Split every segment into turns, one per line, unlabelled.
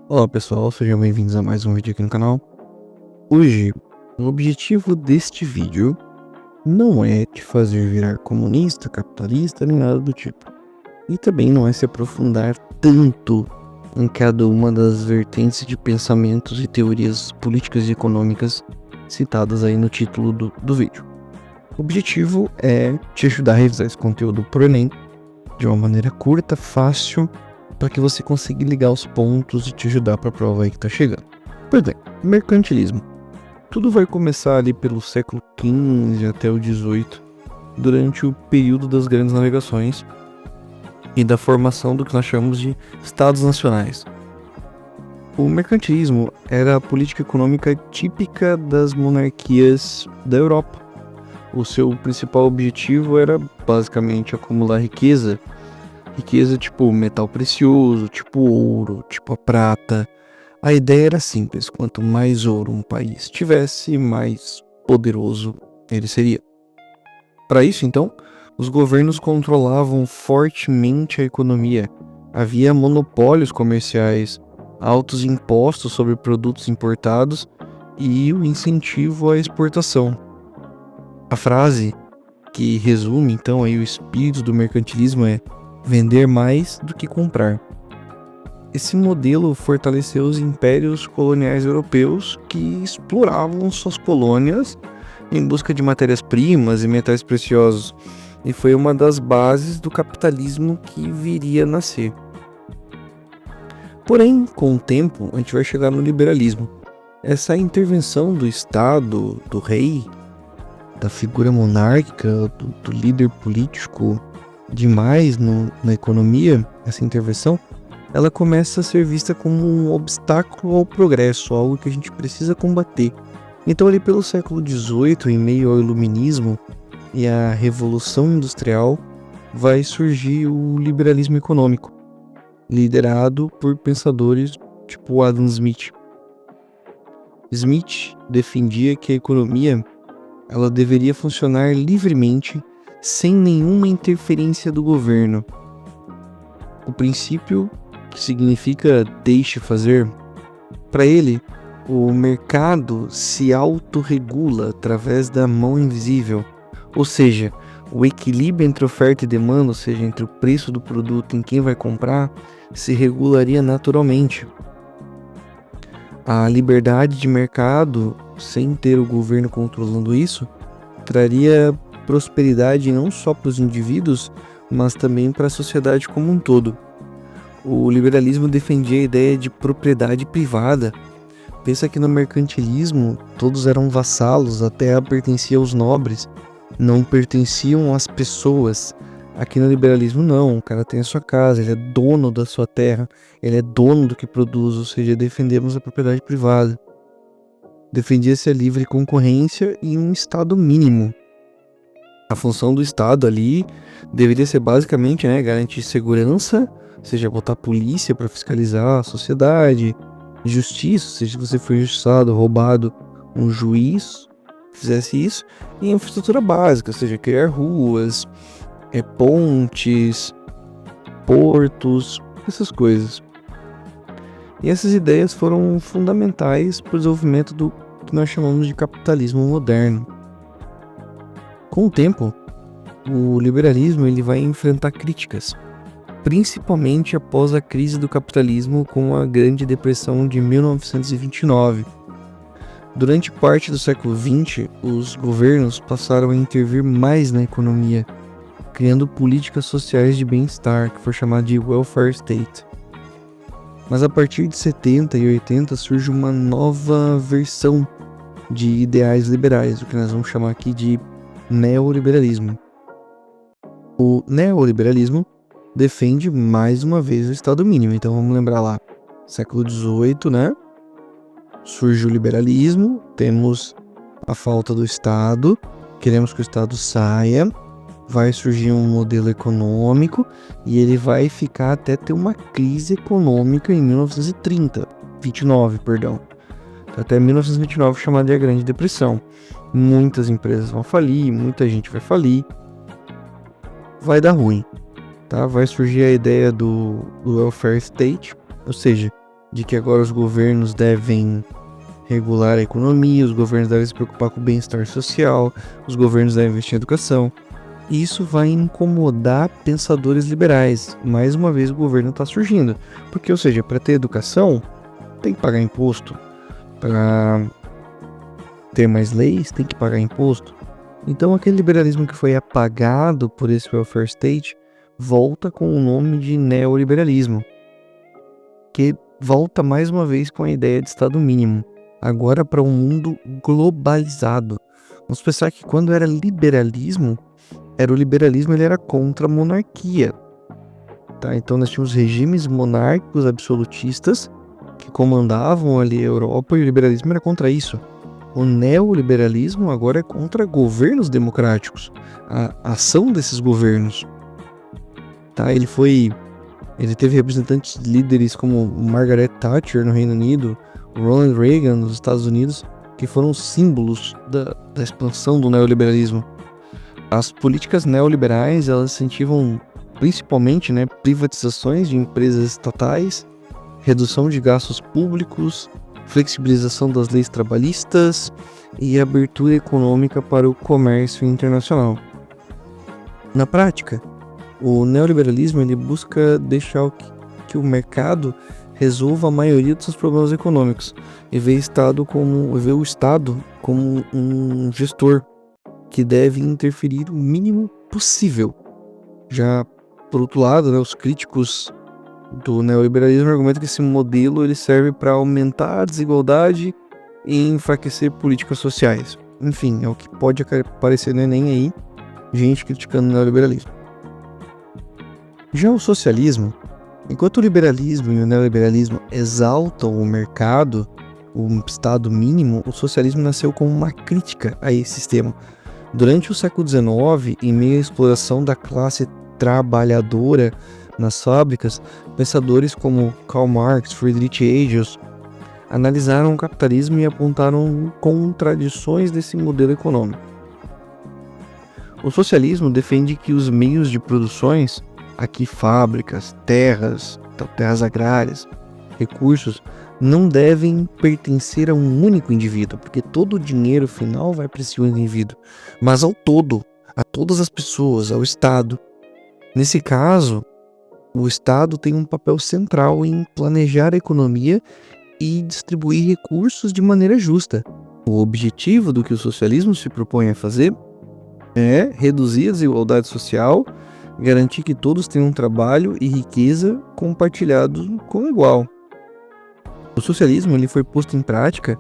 Olá pessoal, sejam bem-vindos a mais um vídeo aqui no canal. Hoje, o objetivo deste vídeo não é te fazer virar comunista, capitalista, nem nada do tipo. E também não é se aprofundar tanto em cada uma das vertentes de pensamentos e teorias políticas e econômicas citadas aí no título do vídeo. O objetivo é te ajudar a revisar esse conteúdo pro Enem de uma maneira curta, fácil, para que você consiga ligar os pontos e te ajudar para a prova aí que tá chegando. Pois bem, mercantilismo. Tudo vai começar ali pelo século XV até o XVIII, durante o período das grandes navegações e da formação do que nós chamamos de estados nacionais. O mercantilismo era a política econômica típica das monarquias da Europa. O seu principal objetivo era basicamente acumular riqueza tipo metal precioso, tipo ouro, tipo a prata. A ideia era simples: quanto mais ouro um país tivesse, mais poderoso ele seria. Para isso, então, os governos controlavam fortemente a economia. Havia monopólios comerciais, altos impostos sobre produtos importados e o incentivo à exportação. A frase que resume então aí o espírito do mercantilismo é: vender mais do que comprar. Esse modelo fortaleceu os impérios coloniais europeus que exploravam suas colônias em busca de matérias-primas e metais preciosos, e foi uma das bases do capitalismo que viria a nascer. Porém, com o tempo, a gente vai chegar no liberalismo. Essa intervenção do Estado, do rei, da figura monárquica, do líder político demais na economia, essa intervenção, ela começa a ser vista como um obstáculo ao progresso, algo que a gente precisa combater. Então, ali pelo século XVIII, em meio ao iluminismo e à Revolução Industrial, vai surgir o liberalismo econômico, liderado por pensadores tipo Adam Smith. Smith defendia que a economia ela deveria funcionar livremente, sem nenhuma interferência do governo. O princípio, que significa deixe fazer, para ele, o mercado se autorregula através da mão invisível, ou seja, o equilíbrio entre oferta e demanda, ou seja, entre o preço do produto e quem vai comprar, se regularia naturalmente. A liberdade de mercado, sem ter o governo controlando isso, traria prosperidade não só para os indivíduos, mas também para a sociedade como um todo. O liberalismo defendia a ideia de propriedade privada. Pensa que no mercantilismo todos eram vassalos, a terra pertencia aos nobres, não pertenciam às pessoas. Aqui no liberalismo não, o cara tem a sua casa, ele é dono da sua terra, ele é dono do que produz, ou seja, defendemos a propriedade privada. Defendia-se a livre concorrência e um Estado mínimo. A função do Estado ali deveria ser basicamente garantir segurança, ou seja, botar polícia para fiscalizar a sociedade, justiça, ou seja, se você foi injustiçado, roubado, um juiz fizesse isso, e infraestrutura básica, ou seja, criar ruas, pontes, portos, essas coisas. E essas ideias foram fundamentais para o desenvolvimento do que nós chamamos de capitalismo moderno. Com o tempo, o liberalismo ele vai enfrentar críticas, principalmente após a crise do capitalismo com a Grande Depressão de 1929. Durante parte do século XX, os governos passaram a intervir mais na economia, criando políticas sociais de bem-estar, que foi chamado de welfare state. Mas a partir de 70 e 80 surge uma nova versão de ideais liberais, o que nós vamos chamar aqui de neoliberalismo. O neoliberalismo defende mais uma vez o Estado mínimo. Então vamos lembrar lá, século XVIII, né? Surge o liberalismo, temos a falta do Estado, queremos que o Estado saia, vai surgir um modelo econômico e ele vai ficar até ter uma crise econômica em 1929, até 1929, chamada de a Grande Depressão. Muitas empresas vão falir, muita gente vai falir, vai dar ruim, tá? Vai surgir a ideia do welfare state, ou seja, de que agora os governos devem regular a economia, os governos devem se preocupar com o bem-estar social, os governos devem investir em educação. E isso vai incomodar pensadores liberais. Mais uma vez o governo está surgindo. Porque, ou seja, para ter educação, tem que pagar imposto. Para ter mais leis, tem que pagar imposto. Então aquele liberalismo que foi apagado por esse welfare state volta com o nome de neoliberalismo, que volta mais uma vez com a ideia de Estado mínimo, agora para um mundo globalizado. Vamos pensar que quando era o liberalismo, ele era contra a monarquia. Tá? Então nós tínhamos regimes monárquicos absolutistas que comandavam ali a Europa e o liberalismo era contra isso. O neoliberalismo agora é contra governos democráticos, a ação desses governos. Tá? Ele teve representantes líderes como Margaret Thatcher no Reino Unido, Ronald Reagan nos Estados Unidos, que foram símbolos da expansão do neoliberalismo. As políticas neoliberais, elas incentivam principalmente, privatizações de empresas estatais, redução de gastos públicos, flexibilização das leis trabalhistas e abertura econômica para o comércio internacional. Na prática, o neoliberalismo ele busca deixar que o mercado resolva a maioria dos seus problemas econômicos e vê o Estado como um gestor que deve interferir o mínimo possível. Já, por outro lado, os críticos do neoliberalismo argumentam que esse modelo ele serve para aumentar a desigualdade e enfraquecer políticas sociais. Enfim, é o que pode aparecer no Enem aí, gente criticando o neoliberalismo. Já o socialismo, enquanto o liberalismo e o neoliberalismo exaltam o mercado, o Estado mínimo, o socialismo nasceu como uma crítica a esse sistema. Durante o século XIX, em meio à exploração da classe trabalhadora nas fábricas, pensadores como Karl Marx, Friedrich Engels analisaram o capitalismo e apontaram contradições desse modelo econômico. O socialismo defende que os meios de produções, aqui fábricas, terras agrárias, recursos, não devem pertencer a um único indivíduo, porque todo o dinheiro final vai para esse indivíduo, mas ao todo, a todas as pessoas, ao Estado. Nesse caso, o Estado tem um papel central em planejar a economia e distribuir recursos de maneira justa. O objetivo do que o socialismo se propõe a fazer é reduzir a desigualdade social, garantir que todos tenham trabalho e riqueza compartilhados com igual. O socialismo ele foi posto em prática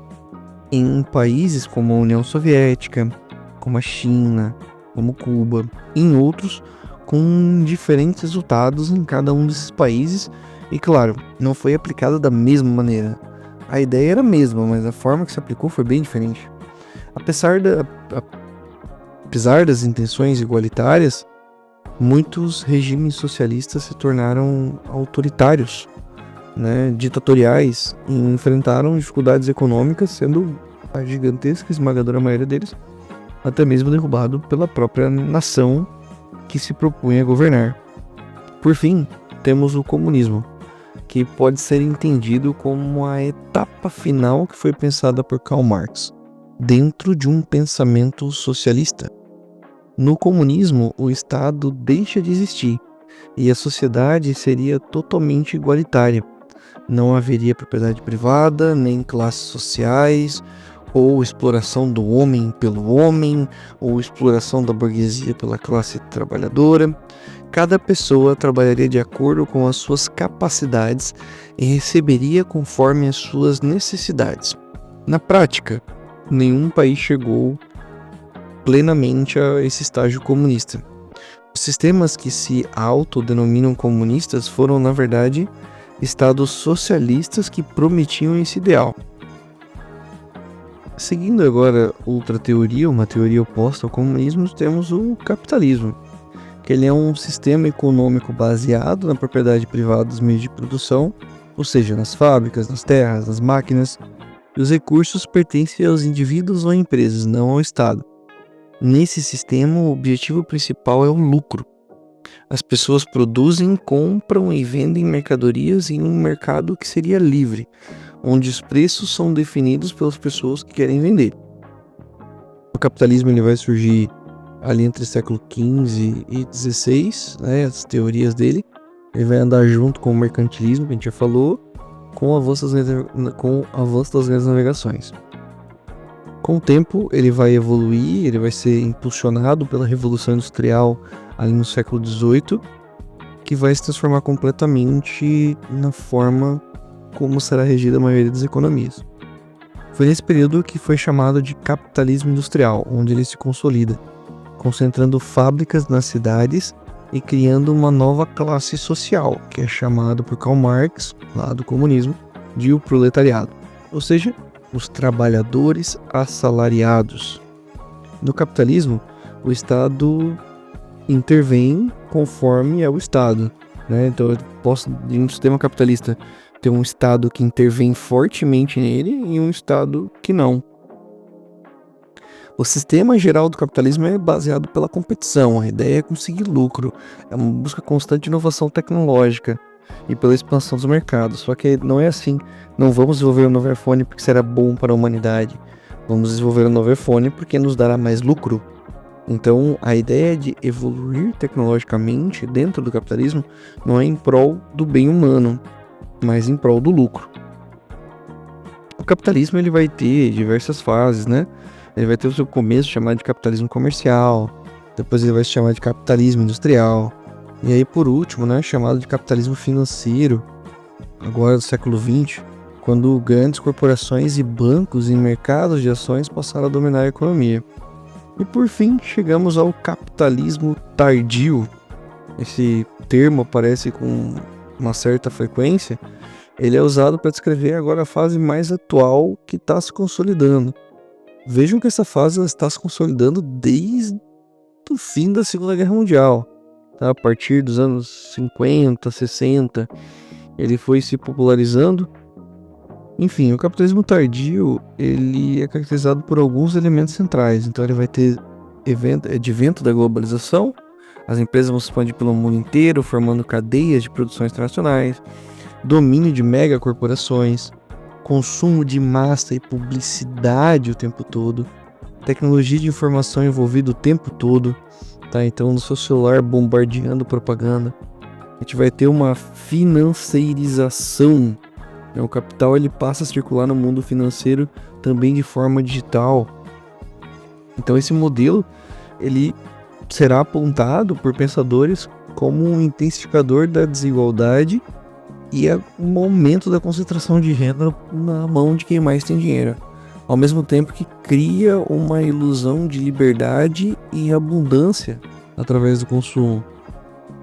em países como a União Soviética, como a China, como Cuba, e em outros com diferentes resultados em cada um desses países e, claro, não foi aplicada da mesma maneira. A ideia era a mesma, mas a forma que se aplicou foi bem diferente. Apesar das intenções igualitárias, muitos regimes socialistas se tornaram autoritários, ditatoriais, e enfrentaram dificuldades econômicas, sendo a gigantesca esmagadora maioria deles até mesmo derrubado pela própria nação que se propunha a governar. Por fim, temos o comunismo, que pode ser entendido como a etapa final que foi pensada por Karl Marx, dentro de um pensamento socialista. No comunismo, o Estado deixa de existir e a sociedade seria totalmente igualitária. Não haveria propriedade privada, nem classes sociais, ou exploração do homem pelo homem, ou exploração da burguesia pela classe trabalhadora. Cada pessoa trabalharia de acordo com as suas capacidades e receberia conforme as suas necessidades. Na prática, nenhum país chegou plenamente a esse estágio comunista. Os sistemas que se autodenominam comunistas foram, na verdade, estados socialistas que prometiam esse ideal. Seguindo agora outra teoria, uma teoria oposta ao comunismo, temos o capitalismo, que ele é um sistema econômico baseado na propriedade privada dos meios de produção, ou seja, nas fábricas, nas terras, nas máquinas, e os recursos pertencem aos indivíduos ou empresas, não ao Estado. Nesse sistema, o objetivo principal é o lucro. As pessoas produzem, compram e vendem mercadorias em um mercado que seria livre, onde os preços são definidos pelas pessoas que querem vender. O capitalismo ele vai surgir ali entre o século XV e XVI, né, as teorias dele. Ele vai andar junto com o mercantilismo, que a gente já falou, com o avanço das grandes navegações. Com o tempo, ele vai evoluir, ele vai ser impulsionado pela Revolução Industrial ali no século XVIII, que vai se transformar completamente na forma como será regida a maioria das economias. Foi nesse período que foi chamado de capitalismo industrial, onde ele se consolida, concentrando fábricas nas cidades e criando uma nova classe social, que é chamado por Karl Marx, lá do comunismo, de o proletariado, ou seja, os trabalhadores assalariados. No capitalismo, o Estado intervém conforme é o Estado, né? Então eu posso, em um sistema capitalista, ter um Estado que intervém fortemente nele e um Estado que não. O sistema geral do capitalismo é baseado pela competição, a ideia é conseguir lucro, é uma busca constante de inovação tecnológica e pela expansão dos mercados. Só que não é assim, não vamos desenvolver um novo iPhone porque será bom para a humanidade, vamos desenvolver um novo iPhone porque nos dará mais lucro. Então a ideia de evoluir tecnologicamente dentro do capitalismo não é em prol do bem humano, mas em prol do lucro. O capitalismo ele vai ter diversas fases, né? Ele vai ter o seu começo chamado de capitalismo comercial, depois ele vai se chamar de capitalismo industrial, e aí por último, né, chamado de capitalismo financeiro, agora do século XX, quando grandes corporações e bancos em mercados de ações passaram a dominar a economia. E por fim, chegamos ao capitalismo tardio. Esse termo aparece com uma certa frequência. Ele é usado para descrever agora a fase mais atual que está se consolidando. Vejam que essa fase está se consolidando desde o fim da Segunda Guerra Mundial. Tá? A partir dos anos 50, 60, ele foi se popularizando. Enfim, o capitalismo tardio ele é caracterizado por alguns elementos centrais. Então ele vai ter advento da globalização, as empresas vão se expandir pelo mundo inteiro, formando cadeias de produções internacionais, domínio de megacorporações, consumo de massa e publicidade o tempo todo, tecnologia de informação envolvida o tempo todo, tá? Então no seu celular bombardeando propaganda. A gente vai ter uma financeirização. O capital ele passa a circular no mundo financeiro também de forma digital. Então esse modelo ele será apontado por pensadores como um intensificador da desigualdade e um aumento da concentração de renda na mão de quem mais tem dinheiro, ao mesmo tempo que cria uma ilusão de liberdade e abundância através do consumo.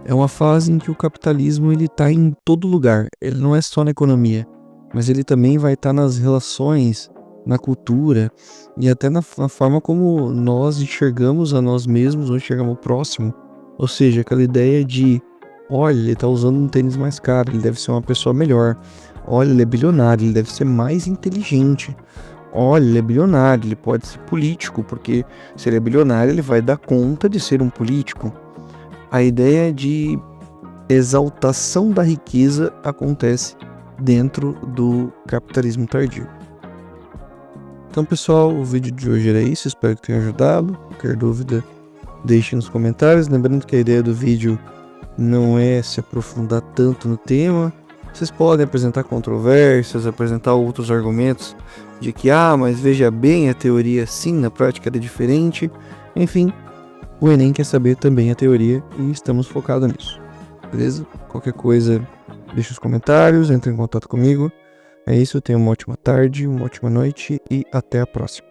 É uma fase em que o capitalismo ele está em todo lugar, ele não é só na economia, mas ele também vai estar nas relações, na cultura e até na forma como nós enxergamos a nós mesmos ou enxergamos o próximo. Ou seja, aquela ideia de olha, ele tá usando um tênis mais caro, ele deve ser uma pessoa melhor. Olha, ele é bilionário, ele deve ser mais inteligente. Olha, ele é bilionário, ele pode ser político, porque se ele é bilionário, ele vai dar conta de ser um político. A ideia de exaltação da riqueza acontece dentro do capitalismo tardio. Então, pessoal, o vídeo de hoje era isso, espero que tenha ajudado. Qualquer dúvida, deixe nos comentários. Lembrando que a ideia do vídeo não é se aprofundar tanto no tema. Vocês podem apresentar controvérsias, apresentar outros argumentos de que, mas veja bem, a teoria sim, na prática é diferente. Enfim, o Enem quer saber também a teoria e estamos focados nisso. Beleza? Qualquer coisa, deixe os comentários, entre em contato comigo. É isso, tenha uma ótima tarde, uma ótima noite e até a próxima.